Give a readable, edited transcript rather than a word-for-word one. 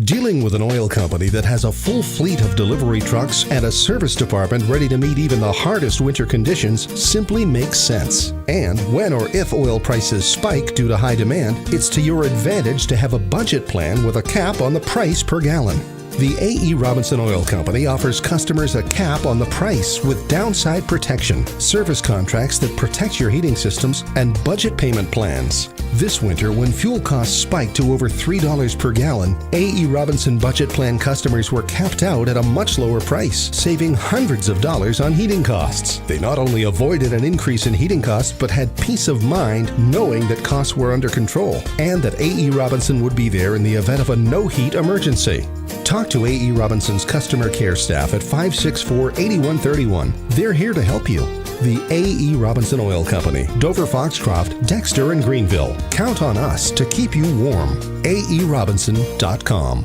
Dealing with an oil company that has a full fleet of delivery trucks and a service department ready to meet even the hardest winter conditions simply makes sense. And when or if oil prices spike due to high demand, it's to your advantage to have a budget plan with a cap on the price per gallon. The A.E. Robinson Oil Company offers customers a cap on the price with downside protection, service contracts that protect your heating systems, and budget payment plans. This winter, when fuel costs spiked to over $3 per gallon, A.E. Robinson budget plan customers were capped out at a much lower price, saving hundreds of dollars on heating costs. They not only avoided an increase in heating costs, but had peace of mind knowing that costs were under control and that A.E. Robinson would be there in the event of a no-heat emergency. Talk to A.E. Robinson's customer care staff at 564-8131. They're here to help you. The A.E. Robinson Oil Company, Dover-Foxcroft, Dexter, and Greenville. Count on us to keep you warm. aerobinson.com.